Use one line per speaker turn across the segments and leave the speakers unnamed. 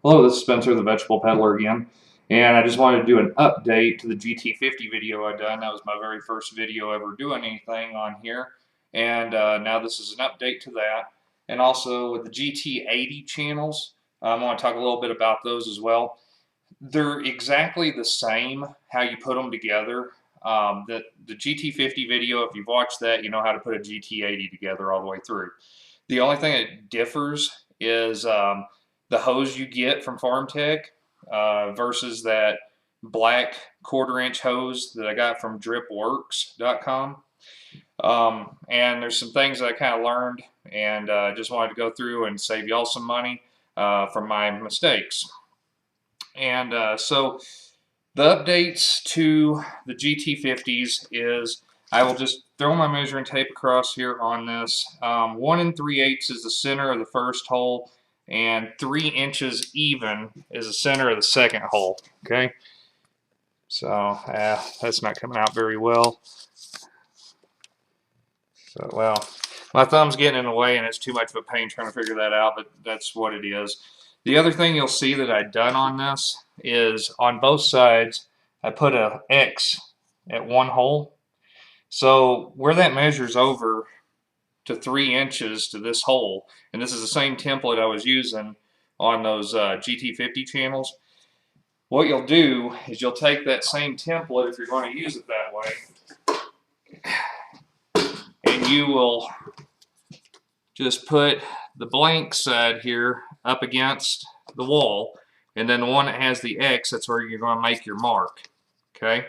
Hello, this is Spencer, the Vegetable Peddler again, and I just wanted to do an update to the GT50 video I done. That was my very first video ever doing anything on here, and now this is an update to that. And also with the GT80 channels, I want to talk a little bit about those as well. They're exactly the same how you put them together. The GT50 video, if you've watched that, you know how to put a GT80 together all the way through. The only thing that differs is the hose you get from Farmtek versus that black 1/4-inch hose that I got from dripworks.com. And there's some things that I kind of learned, and just wanted to go through and save y'all some money from my mistakes. And so the updates to the GT50s is I will just throw my measuring tape across here on this. 1 3/8 is the center of the first hole, and 3 inches even is the center of the second hole. Okay, so that's not coming out very well. So, well, my thumb's getting in the way and it's too much of a pain trying to figure that out, but that's what it is. The other thing you'll see that I've done on this is on both sides, I put a X at one hole. So where that measures over to 3 inches to this hole, and this is the same template I was using on those GT50 channels, what you'll do is you'll take that same template if you're going to use it that way, and you will just put the blank side here up against the wall, and then the one that has the X, that's where you're going to make your mark. Okay.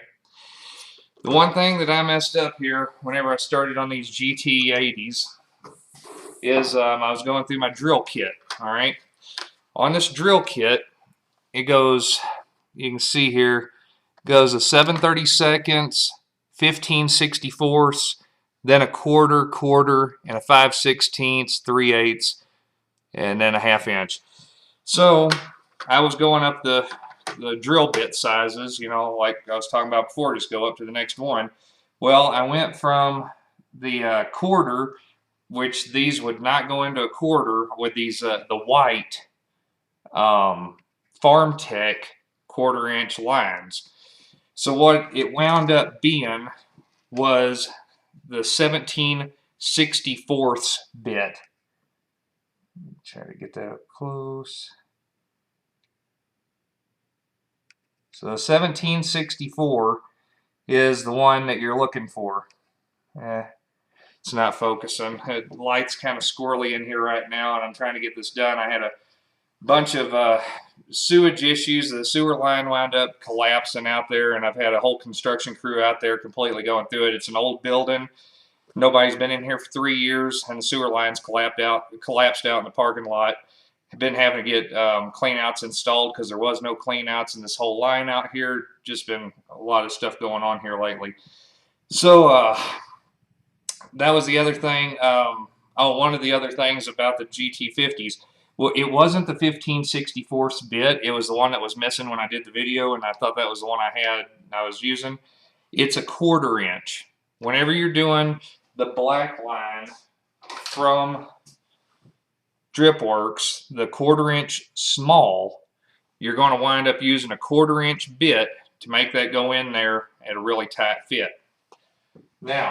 The one thing that I messed up here whenever I started on these GT80s is I was going through my drill kit. All right. On this drill kit, it goes, you can see here, goes a 7/32, 15/64, then a quarter, and a 5/16, 3/8, and then a 1/2 inch. So I was going up the drill bit sizes, you know, like I was talking about before, just go up to the next one. Well, I went from the quarter, which these would not go into a quarter with these the white Farmtek 1/4-inch lines. So what it wound up being was the 17/64 bit. Try to get that up close. So 17/64 is the one that you're looking for. It's not focusing. The light's kind of squirrely in here right now, and I'm trying to get this done. I had a bunch of sewage issues. The sewer line wound up collapsing out there, and I've had a whole construction crew out there completely going through it. It's an old building. Nobody's been in here for 3 years, and the sewer lines collapsed out in the parking lot. I've been having to get cleanouts installed because there was no cleanouts in this whole line out here. Just been a lot of stuff going on here lately. So that was the other thing. One of the other things about the GT50s. Well, it wasn't the 15/64 bit. It was the one that was missing when I did the video, and I thought that was the one I was using. It's a 1/4 inch. Whenever you're doing the black line from Dripworks, the 1/4 inch small, you're going to wind up using a 1/4 inch bit to make that go in there at a really tight fit. Now,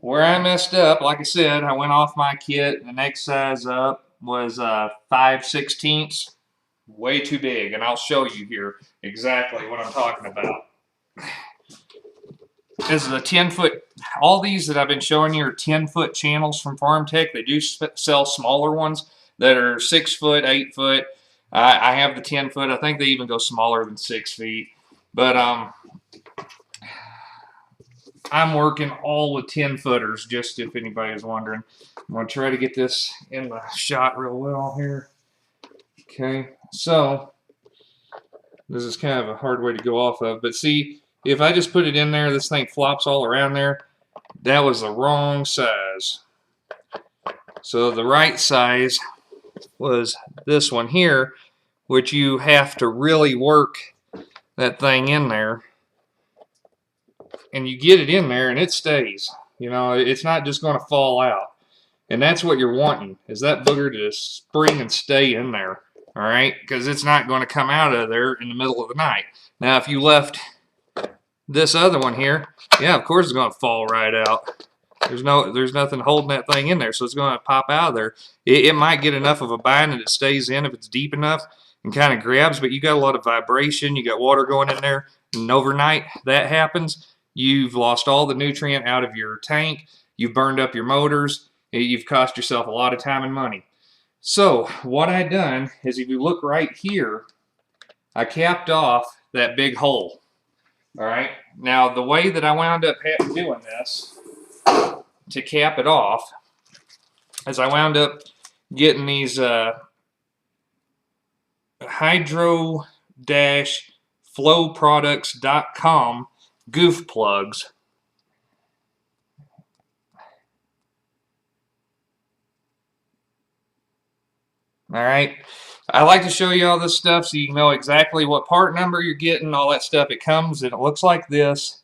where I messed up, like I said, I went off my kit. The next size up was 5/16, way too big, and I'll show you here exactly what I'm talking about. This is a 10-foot. All these that I've been showing you are 10-foot channels from Farmtek. They do sell smaller ones that are 6 foot, 8 foot. I have the 10 foot. I think they even go smaller than 6 feet. But I'm working all with 10 footers, just if anybody is wondering. I'm going to try to get this in the shot real well here. Okay, so this is kind of a hard way to go off of. But see, if I just put it in there, this thing flops all around there. That was the wrong size. So the right size was this one here, which you have to really work that thing in there. And you get it in there and it stays. You know, it's not just going to fall out. And that's what you're wanting, is that booger to spring and stay in there. all right, because it's not going to come out of there in the middle of the night. Now, if you left this other one here, yeah, of course it's going to fall right out. There's nothing holding that thing in there, so it's going to pop out of there. It might get enough of a bind that it stays in if it's deep enough and kind of grabs, but you got a lot of vibration. You got water going in there, and overnight that happens. You've lost all the nutrient out of your tank. You've burned up your motors. You've cost yourself a lot of time and money. So what I done is, if you look right here, I capped off that big hole. All right. Now the way that I wound up doing this to cap it off is I wound up getting these hydro-flowproducts.com goof plugs. All right. I like to show you all this stuff so you know exactly what part number you're getting, all that stuff. It comes and it looks like this,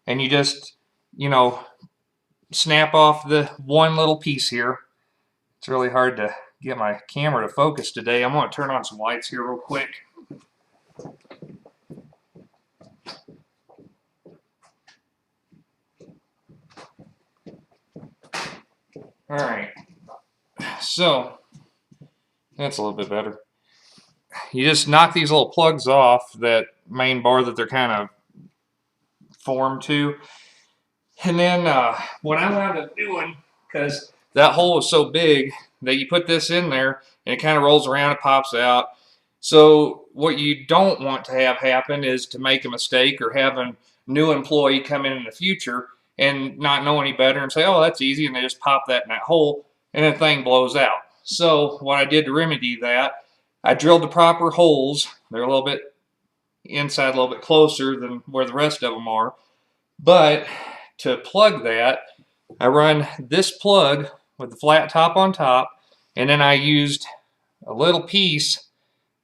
and you just, you know, snap off the one little piece here. It's really hard to get my camera to focus today. I'm going to turn on some lights here real quick. All right. So that's a little bit better. You just knock these little plugs off that main bar that they're kind of formed to. And then what I wound up doing, because that hole was so big, that you put this in there and it kind of rolls around, it pops out. So what you don't want to have happen is to make a mistake or have a new employee come in the future and not know any better and say, oh, that's easy, and they just pop that in that hole and the thing blows out. So what I did to remedy that, I drilled the proper holes. They're a little bit inside, a little bit closer than where the rest of them are. But to plug that, I run this plug with the flat top on top, and then I used a little piece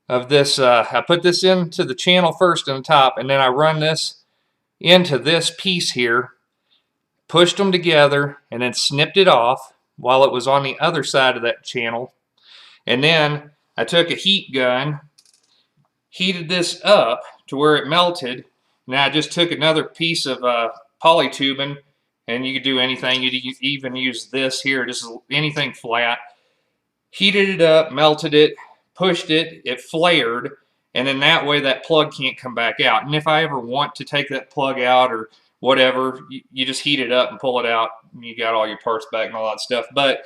of this. I put this into the channel first on the top, and then I run this into this piece here, pushed them together, and then snipped it off while it was on the other side of that channel. And then I took a heat gun, heated this up to where it melted. Now I just took another piece of polytubing, and you could do anything. You could even use this here, just anything flat. Heated it up, melted it, pushed it, it flared, and then that way that plug can't come back out. And if I ever want to take that plug out or whatever, you just heat it up and pull it out, and you got all your parts back and all that stuff. But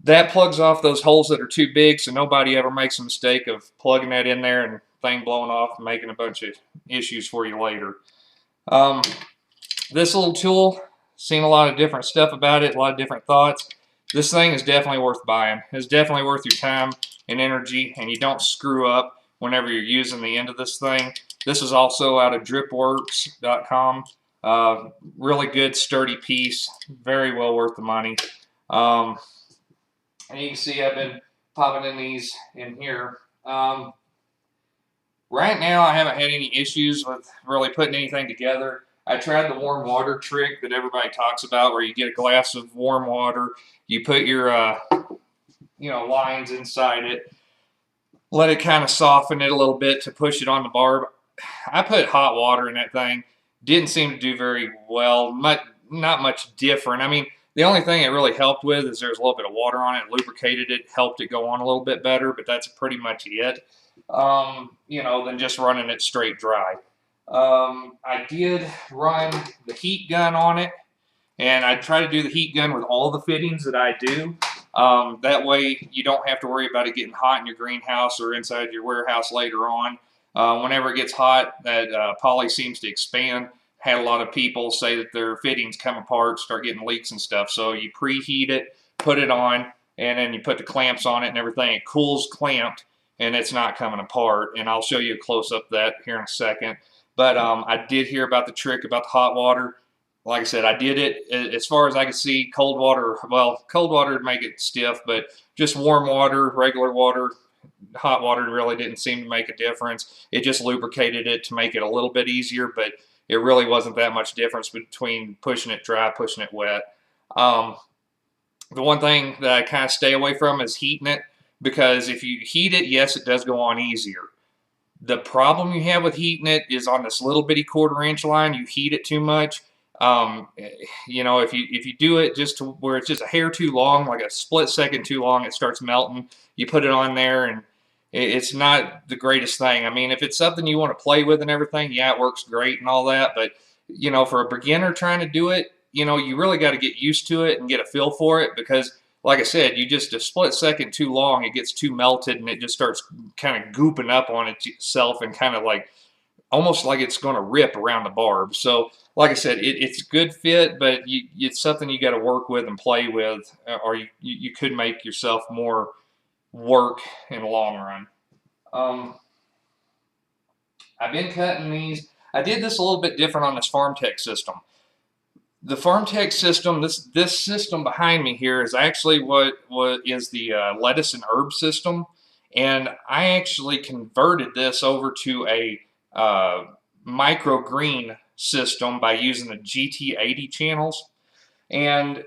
that plugs off those holes that are too big, so nobody ever makes a mistake of plugging that in there and thing blowing off and making a bunch of issues for you later. This little tool, seen a lot of different stuff about it, a lot of different thoughts. This thing is definitely worth buying. It's definitely worth your time and energy, and you don't screw up whenever you're using the end of this thing. This is also out of dripworks.com. Really good, sturdy piece. Very well worth the money. And you can see I've been popping in these in here. Right now I haven't had any issues with really putting anything together. I tried the warm water trick that everybody talks about, where you get a glass of warm water, you put your lines inside it, let it kind of soften it a little bit to push it on the barb. I put hot water in that thing. Didn't seem to do very well. Not much different. I mean, the only thing it really helped with is there's a little bit of water on it, lubricated it, helped it go on a little bit better, but that's pretty much it. Than just running it straight dry. I did run the heat gun on it, and I try to do the heat gun with all the fittings that I do. That way you don't have to worry about it getting hot in your greenhouse or inside your warehouse later on. Whenever it gets hot, that poly seems to expand. Had a lot of people say that their fittings come apart, start getting leaks and stuff. So you preheat it, put it on, and then you put the clamps on it and everything. It cools clamped, and it's not coming apart. And I'll show you a close-up of that here in a second. But I did hear about the trick about the hot water. Like I said, I did it. As far as I could see, cold water would make it stiff, but just warm water, regular water, hot water really didn't seem to make a difference. It just lubricated it to make it a little bit easier, but it really wasn't that much difference between pushing it dry, pushing it wet. The one thing that I kind of stay away from is heating it. because if you heat it, yes, it does go on easier. The problem you have with heating it is on this little bitty 1/4 inch line. You heat it too much. Um, you know, if you do it just to where it's just a hair too long, like a split second too long, it starts melting. You put it on there, and it's not the greatest thing. I mean, if it's something you want to play with and everything, yeah, it works great and all that. But you know, for a beginner trying to do it, you know, you really got to get used to it and get a feel for it, because like I said, you just a split second too long, it gets too melted and it just starts kind of gooping up on itself and kind of like almost like it's going to rip around the barb. So, like I said, it's a good fit, but it's something you got to work with and play with, or you could make yourself more work in the long run. Um, I've been cutting these. I did this a little bit different on this Farmtek system. The Farmtek system, this system behind me here is actually what is the lettuce and herb system, and I actually converted this over to a microgreen system by using the GT80 channels. And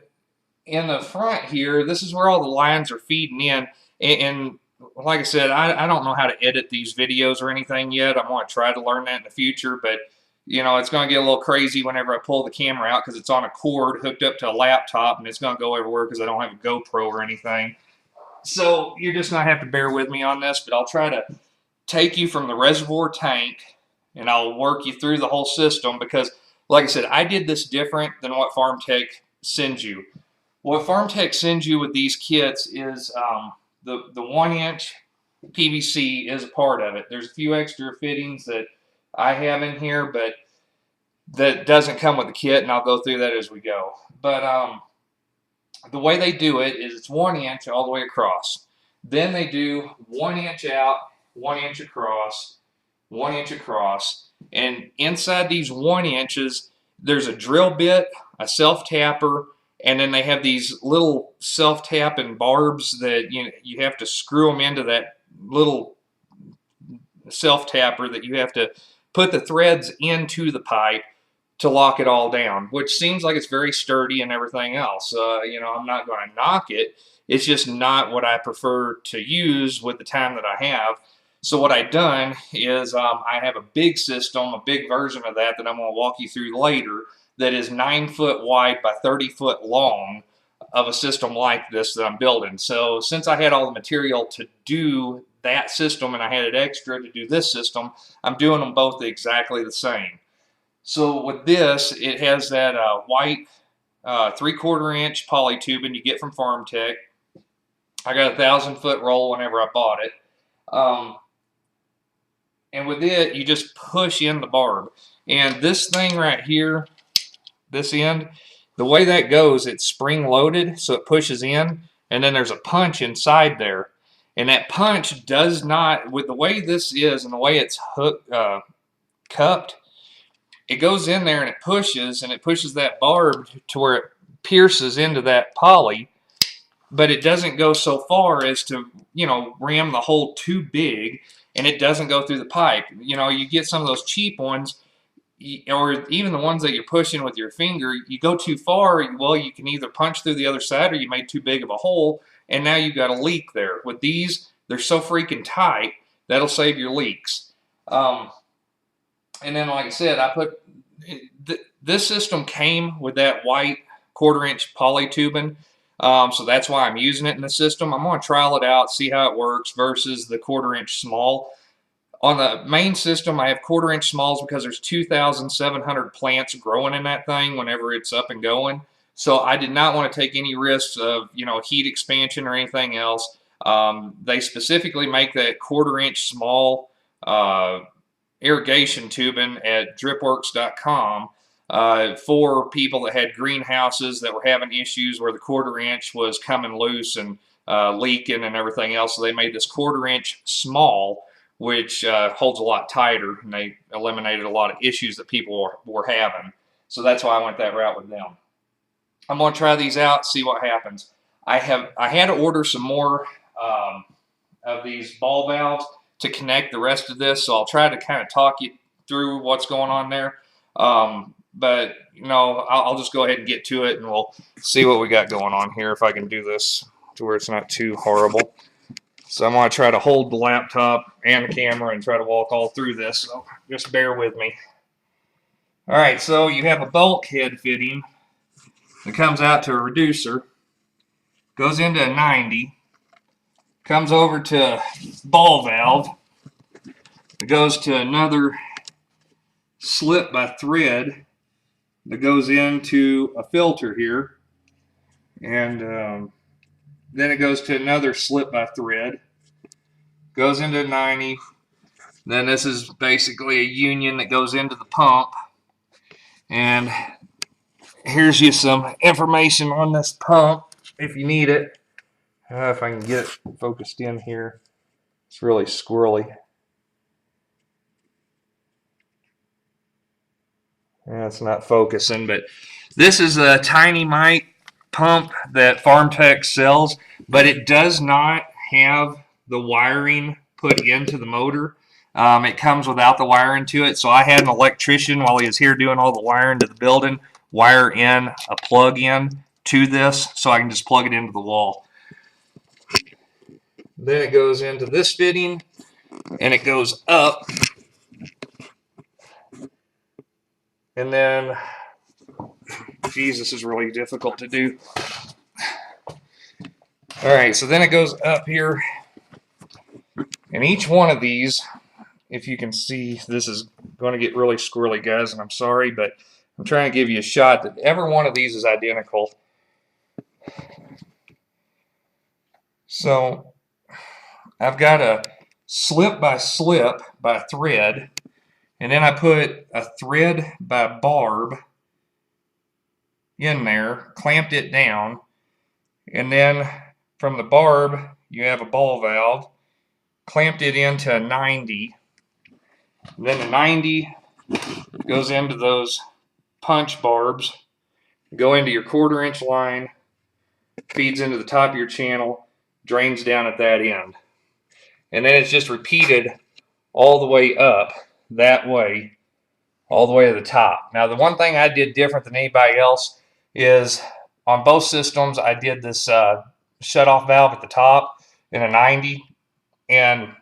in the front here, this is where all the lines are feeding in. And like I said, I don't know how to edit these videos or anything yet. I'm going to try to learn that in the future, but you know, it's going to get a little crazy whenever I pull the camera out because it's on a cord hooked up to a laptop, and it's going to go everywhere because I don't have a GoPro or anything. So you're just going to have to bear with me on this, but I'll try to take you from the reservoir tank and I'll work you through the whole system because, like I said, I did this different than what Farmtek sends you. What Farmtek sends you with these kits is the 1-inch PVC is a part of it. There's a few extra fittings that I have in here, but that doesn't come with the kit, and I'll go through that as we go. But the way they do it is it's 1 inch all the way across. Then they do 1 inch out, 1 inch across, 1 inch across, and inside these 1 inches, there's a drill bit, a self-tapper, and then they have these little self-tapping barbs that you have to screw them into that little self-tapper that you have to put the threads into the pipe to lock it all down, which seems like it's very sturdy and everything else. You know, I'm not going to knock it. It's just not what I prefer to use with the time that I have. So what I've done is I have a big system, a big version of that I'm going to walk you through later, that is 9 foot wide by 30 foot long of a system like this that I'm building. So since I had all the material to do that system and I had it extra to do this system, I'm doing them both exactly the same. So with this, it has that white 3/4 inch poly tubing you get from Farmtek. I got a 1,000-foot roll whenever I bought it. And with it, you just push in the barb. And this thing right here, this end, the way that goes, it's spring loaded, so it pushes in, and then there's a punch inside there. And that punch does not, with the way this is and the way it's cupped, it goes in there and it pushes that barb to where it pierces into that poly, but it doesn't go so far as to, you know, ram the hole too big, and it doesn't go through the pipe. You know, you get some of those cheap ones, or even the ones that you're pushing with your finger, you go too far, well, you can either punch through the other side or you made too big of a hole, and now you've got a leak there. With these, they're so freaking tight, that'll save your leaks. And then, like I said, I put this system came with that white 1/4 inch poly tubing, so that's why I'm using it in the system. I'm going to trial it out, see how it works versus the 1/4 inch small. On the main system, I have 1/4 inch smalls because there's 2,700 plants growing in that thing whenever it's up and going. So I did not want to take any risks of, you know, heat expansion or anything else. They specifically make that 1/4 inch small irrigation tubing at dripworks.com for people that had greenhouses that were having issues where the 1/4 inch was coming loose and leaking and everything else. So they made this 1/4 inch small, which holds a lot tighter, and they eliminated a lot of issues that people were having. So that's why I went that route with them. I'm going to try these out, see what happens. I had to order some more of these ball valves to connect the rest of this, so I'll try to kind of talk you through what's going on there. But you know, I'll just go ahead and get to it, and we'll see what we got going on here if I can do this to where it's not too horrible. So I'm going to try to hold the laptop and the camera and try to walk all through this, so just bear with me. Alright, so you have a bulkhead fitting that comes out to a reducer, goes into a 90, comes over to a ball valve, it goes to another slip by thread that goes into a filter here, and then it goes to another slip by thread, goes into 90. Then this is basically a union that goes into the pump, and here's you some information on this pump if you need it. If I can get it focused in here. It's really squirrely. Yeah, it's not focusing, but this is a tiny mic pump that Farmtek sells, but it does not have the wiring put into the motor. It comes without the wiring to it, so I had an electrician while he was here doing all the wiring to the building wire in a plug-in to this so I can just plug it into the wall. Then it goes into this fitting and it goes up, and then geez, this is really difficult to do. Alright, so then it goes up here, and each one of these, if you can see, this is going to get really squirrely, guys, and I'm sorry, but I'm trying to give you a shot that every one of these is identical. So I've got a slip by thread, and then I put a thread by barb in there, clamped it down, and then from the barb you have a ball valve, clamped it into a 90, and then the 90 goes into those punch barbs, go into your 1/4 inch line, feeds into the top of your channel, drains down at that end. And then it's just repeated all the way up that way, all the way to the top. Now the one thing I did different than anybody else is on both systems I did this shut-off valve at the top in a 90, and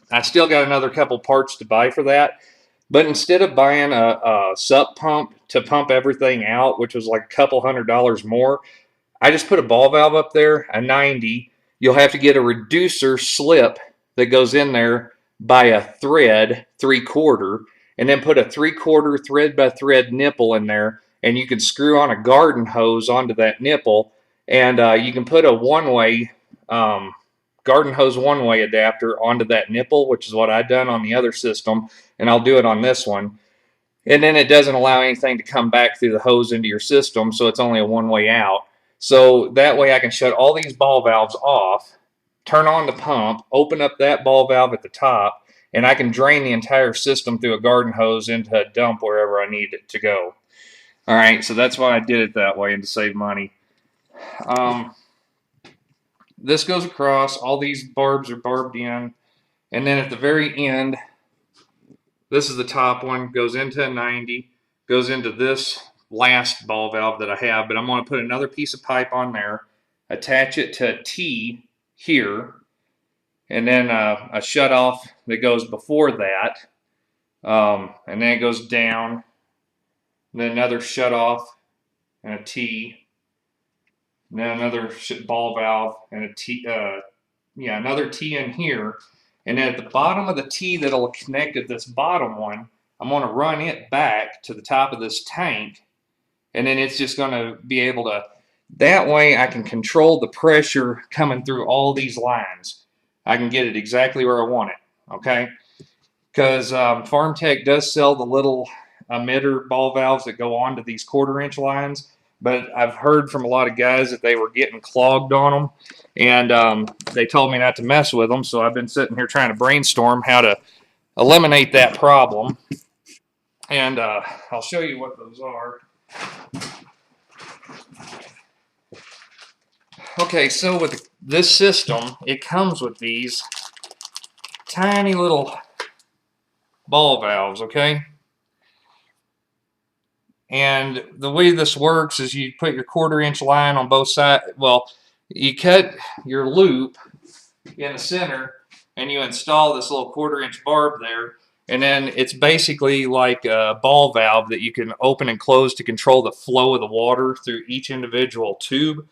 I still got another couple parts to buy for that. But instead of buying a sup pump to pump everything out, which was like a couple $100 more, I just put a ball valve up there, a 90. You'll have to get a reducer slip that goes in there by a thread, 3/4, and then put a 3/4 thread by thread nipple in there, and you can screw on a garden hose onto that nipple, and you can put a one-way garden hose one-way adapter onto that nipple, which is what I've done on the other system, and I'll do it on this one. And then it doesn't allow anything to come back through the hose into your system, so it's only a one-way out. So that way I can shut all these ball valves off, turn on the pump, open up that ball valve at the top, and I can drain the entire system through a garden hose into a dump wherever I need it to go. All right, so that's why I did it that way, and to save money. This goes across, all these barbs are barbed in, and then at the very end, this is the top one, goes into a 90, goes into this last ball valve that I have, but I'm going to put another piece of pipe on there, attach it to a T here, and then a shut-off that goes before that, and then it goes down, and then another shut-off and a T, and then another ball valve and a T, another T in here, and then at the bottom of the T that'll connect at this bottom one, I'm going to run it back to the top of this tank, and then it's just going to be able to, that way I can control the pressure coming through all these lines. I can get it exactly where I want it, okay? Because Farmtek does sell the little emitter ball valves that go onto these 1/4 inch lines, but I've heard from a lot of guys that they were getting clogged on them, and they told me not to mess with them, so I've been sitting here trying to brainstorm how to eliminate that problem, and I'll show you what those are. Okay, so with this system, it comes with these tiny little ball valves, okay? And the way this works is you put your 1/4 inch line on both sides. Well, you cut your loop in the center, and you install this little 1/4-inch barb there, and then it's basically like a ball valve that you can open and close to control the flow of the water through each individual tube.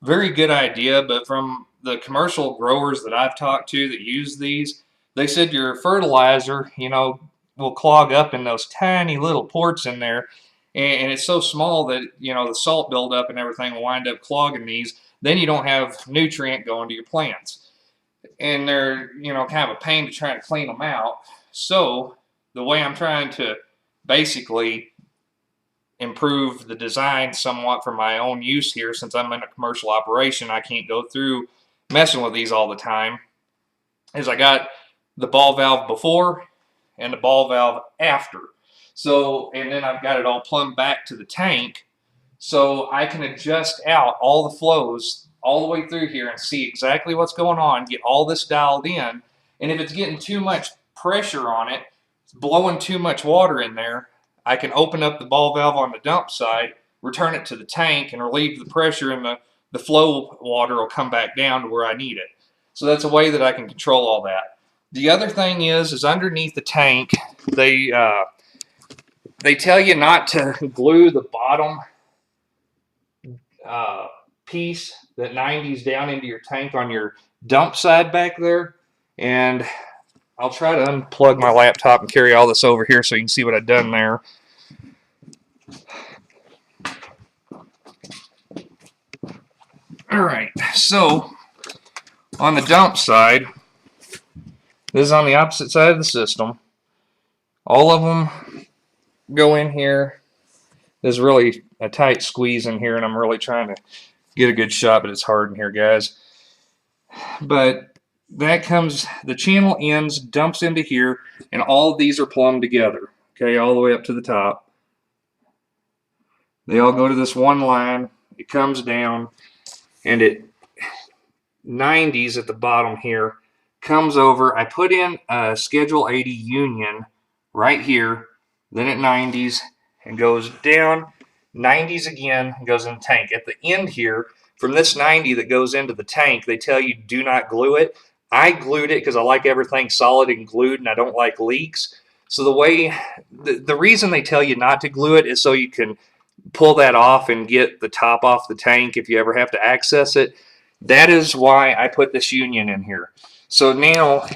Very good idea, but from the commercial growers that I've talked to that use these, they said your fertilizer, will clog up in those tiny little ports in there, and it's so small that the salt buildup and everything will wind up clogging these. Then you don't have nutrient going to your plants, and they're kind of a pain to try to clean them out. So the way I'm trying to basically improve the design somewhat for my own use here, since I'm in a commercial operation, I can't go through messing with these all the time, is I got the ball valve before and the ball valve after. So, and then I've got it all plumbed back to the tank, so I can adjust out all the flows all the way through here and see exactly what's going on, get all this dialed in, and if it's getting too much pressure on it, it's blowing too much water in there, I can open up the ball valve on the dump side, return it to the tank, and relieve the pressure, and the flow water will come back down to where I need it. So that's a way that I can control all that. The other thing is underneath the tank, they tell you not to glue the bottom piece that 90s down into your tank on your dump side back there. And I'll try to unplug my laptop and carry all this over here so you can see what I've done there. All right, so on the dump side, this is on the opposite side of the system. All of them go in here. There's really a tight squeeze in here, and I'm really trying to get a good shot, but it's hard in here, guys. But that comes, the channel ends, dumps into here, and all of these are plumbed together, okay, all the way up to the top. They all go to this one line. It comes down, and it 90s at the bottom here comes over. I put in a Schedule 80 union right here, then at 90s, and goes down, 90s again, and goes in the tank. At the end here, from this 90 that goes into the tank, they tell you do not glue it. I glued it because I like everything solid and glued, and I don't like leaks. So the reason they tell you not to glue it is so you can pull that off and get the top off the tank if you ever have to access it. That is why I put this union in here. So now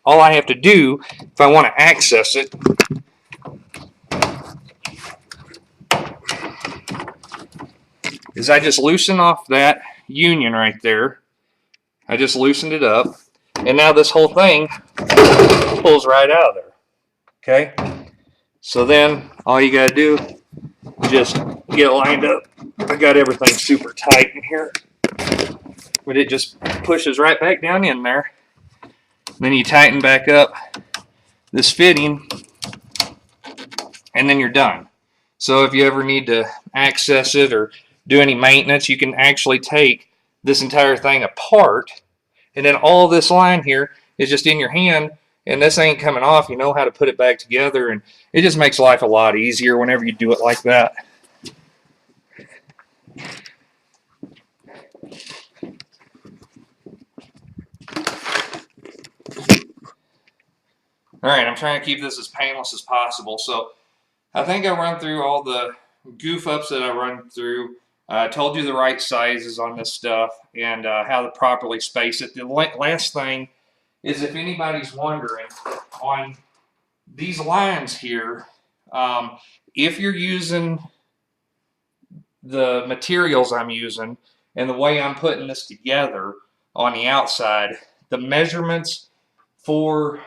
all I have to do if I want to access it is I just loosen off that union right there. I just loosened it up, and now this whole thing pulls right out of there. Okay? So then all you got to do is just get lined up. I got everything super tight in here, but it just pushes right back down in there. Then you tighten back up this fitting, and then you're done. So if you ever need to access it or do any maintenance, you can actually take this entire thing apart, and then all this line here is just in your hand, and this ain't coming off. You know how to put it back together, and it just makes life a lot easier whenever you do it like that. All right, I'm trying to keep this as painless as possible. So I think I run through all the goof ups that I run through. I told you the right sizes on this stuff and how to properly space it. The last thing is, if anybody's wondering, on these lines here, if you're using the materials I'm using and the way I'm putting this together on the outside, the measurements for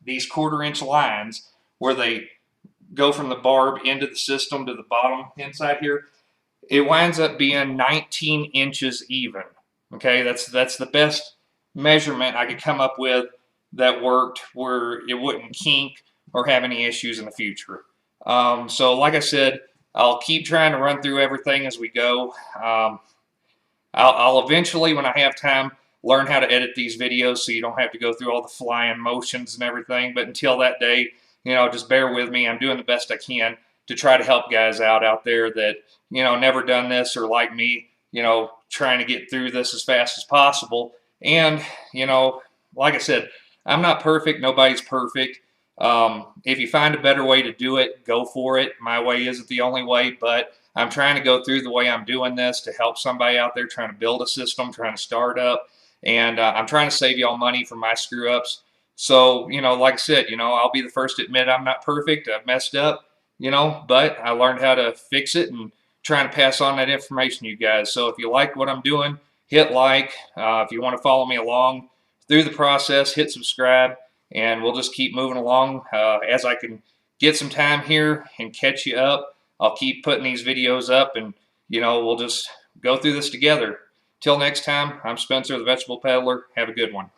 these 1/4-inch lines where they go from the barb into the system to the bottom inside here, it winds up being 19 inches even. Okay, that's the best measurement I could come up with that worked where it wouldn't kink or have any issues in the future. So like I said, I'll keep trying to run through everything as we go. I'll eventually, when I have time, learn how to edit these videos so you don't have to go through all the flying motions and everything. But until that day, just bear with me. I'm doing the best I can to try to help guys out there that, never done this or like me, trying to get through this as fast as possible. And, you know, like I said, I'm not perfect. Nobody's perfect. If you find a better way to do it, go for it. My way isn't the only way, but I'm trying to go through the way I'm doing this to help somebody out there trying to build a system, trying to start up. And I'm trying to save y'all money from my screw ups. So, you know, like I said, you know, I'll be the first to admit I'm not perfect. I've messed up, you know, but I learned how to fix it and trying to pass on that information to you guys. So if you like what I'm doing, hit like. If you want to follow me along through the process, hit subscribe, and we'll just keep moving along. As I can get some time here and catch you up, I'll keep putting these videos up, and you know, we'll just go through this together. Till next time, I'm Spencer, the Vegetable Peddler. Have a good one.